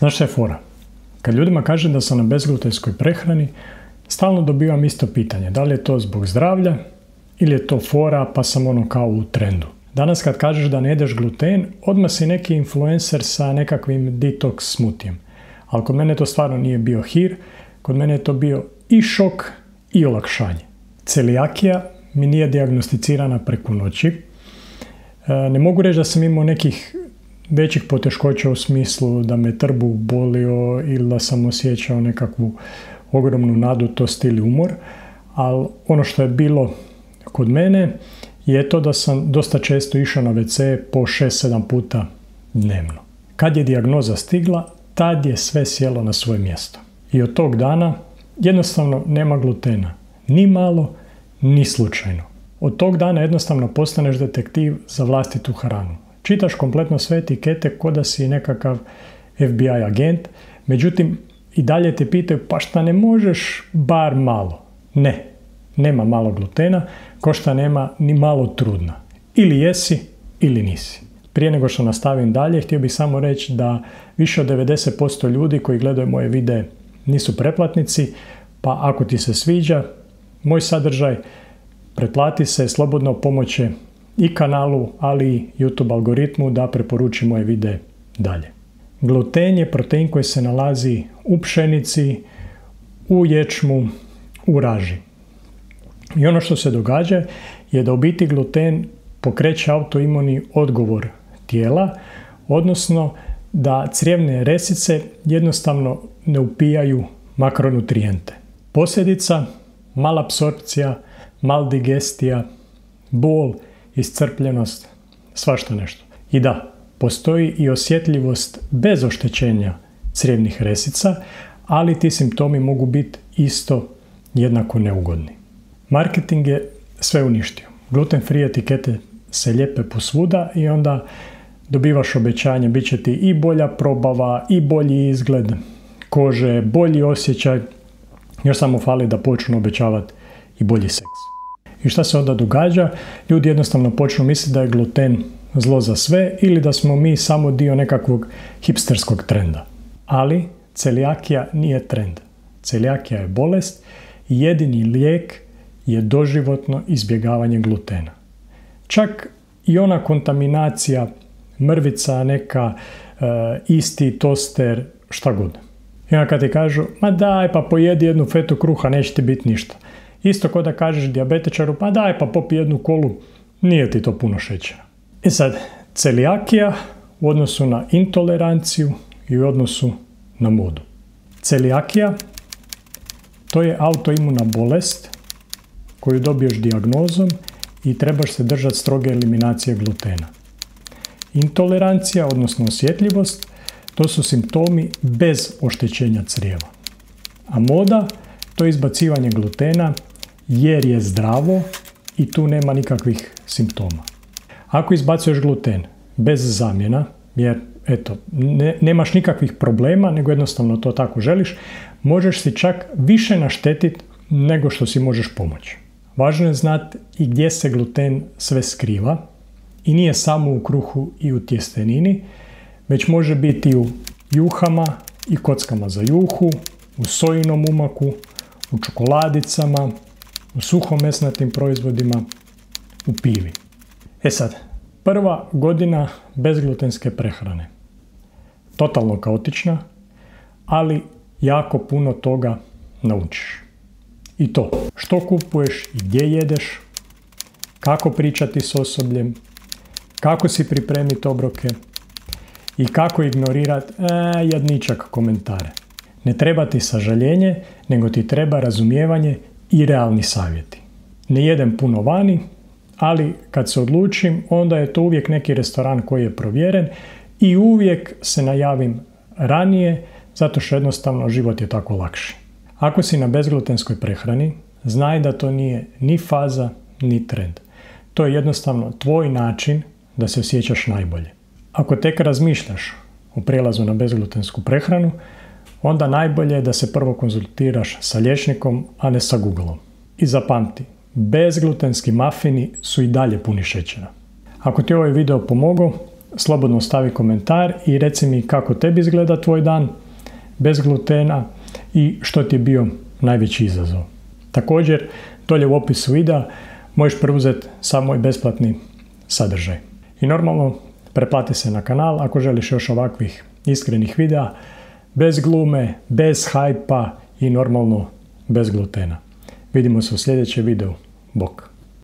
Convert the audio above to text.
Znaš šta je fora? Kad ljudima kažem da sam na bezglutenskoj prehrani, stalno dobivam isto pitanje. Da li je to zbog zdravlja ili je to fora pa sam kao u trendu. Danas kad kažeš da ne jedeš gluten, odmah si neki influencer sa nekakvim detox smutijem. Ali kod mene to stvarno nije bio hir, kod mene je to bio i šok i olakšanje. Celijakija mi nije dijagnosticirana preko noći. Ne mogu reći da sam imao nekih većih poteškoća u smislu da me trbuh bolio ili da sam osjećao nekakvu ogromnu nadutost ili umor, ali ono što je bilo kod mene je to da sam dosta često išao na WC po 6-7 puta dnevno. Kad je dijagnoza stigla, tad je sve sjelo na svoje mjesto. I od tog dana jednostavno nema glutena. Ni malo, ni slučajno. Od tog dana jednostavno postaneš detektiv za vlastitu hranu. Čitaš kompletno sve etikete ko da si nekakav FBI agent, međutim i dalje te pitaju pa šta ne možeš bar malo? Ne, nema malo glutena, ko šta nema ni malo trudna. Ili jesi ili nisi. Prije nego što nastavim dalje, htio bih samo reći da više od 90% ljudi koji gledaju moje videe nisu pretplatnici, pa ako ti se sviđa moj sadržaj, pretplati se, slobodno pomoće i kanalu, ali i YouTube algoritmu da preporuči moje videe dalje. Gluten je protein koji se nalazi u pšenici, u ječmu, u raži. I ono što se događa je da u biti gluten pokreće autoimuni odgovor tijela, odnosno da crijevne resice jednostavno ne upijaju makronutrijente. Posljedica, mala apsorpcija, maldigestija, bol, iscrpljenost, svašta nešto. I da, postoji i osjetljivost bez oštećenja crijevnih resica, ali ti simptomi mogu biti isto jednako neugodni. Marketing je sve uništio. Gluten free etikete se lijepe posvuda i onda dobivaš obećanje, bit će ti i bolja probava, i bolji izgled kože, bolji osjećaj, još samo fali da počnu obećavati i bolji seks. I šta se onda događa? Ljudi jednostavno počnu misliti da je gluten zlo za sve ili da smo mi samo dio nekakvog hipsterskog trenda. Ali celijakija nije trend. Celijakija je bolest i jedini lijek je doživotno izbjegavanje glutena. Čak i ona kontaminacija, mrvica neka, isti toster, šta god. I onda kad ti kažu, ma daj pa pojedi jednu fetu kruha, neće ti biti ništa. Isto kao da kažeš dijabetičaru, pa daj pa popi jednu kolu, nije ti to puno šećera. I sad, celijakija u odnosu na intoleranciju i u odnosu na modu. Celijakija, to je autoimuna bolest koju dobiješ dijagnozom i trebaš se držati stroge eliminacije glutena. Intolerancija, odnosno osjetljivost, to su simptomi bez oštećenja crijeva. A moda, to je izbacivanje glutena jer je zdravo i tu nema nikakvih simptoma. Ako izbacuješ gluten bez zamjena, jer nemaš nikakvih problema, nego jednostavno to tako želiš, možeš si čak više naštetiti nego što si možeš pomoći. Važno je znati i gdje se gluten sve skriva i nije samo u kruhu i u tjestenini, već može biti u juhama i kockama za juhu, u sojinom umaku, u čokoladicama, u suhomesnatim proizvodima, u pivi. E sad, prva godina bezglutenske prehrane. Totalno kaotična, ali jako puno toga naučiš. I to, što kupuješ i gdje jedeš, kako pričati s osobljem, kako si pripremiti obroke i kako ignorirati jadničak komentare. Ne treba ti sažaljenje, nego ti treba razumijevanje i realni savjeti. Ne jedem puno vani, ali kad se odlučim, onda je to uvijek neki restoran koji je provjeren i uvijek se najavim ranije, zato što jednostavno život je tako lakši. Ako si na bezglutenskoj prehrani, znaj da to nije ni faza, ni trend. To je jednostavno tvoj način da se osjećaš najbolje. Ako tek razmišljaš o prijelazu na bezglutensku prehranu, onda najbolje je da se prvo konzultiraš sa liječnikom, a ne sa Googleom. I zapamti, bezglutenski mafini su i dalje puni šećera. Ako ti ovaj video pomogao, slobodno stavi komentar i reci mi kako tebi izgleda tvoj dan bez glutena i što ti je bio najveći izazov. Također, dolje u opisu videa možeš preuzeti sam moj besplatni sadržaj. I normalno, pretplati se na kanal ako želiš još ovakvih iskrenih videa, bez glume, bez hajpa i normalno bez glutena. Vidimo se u sljedećem videu. Bok!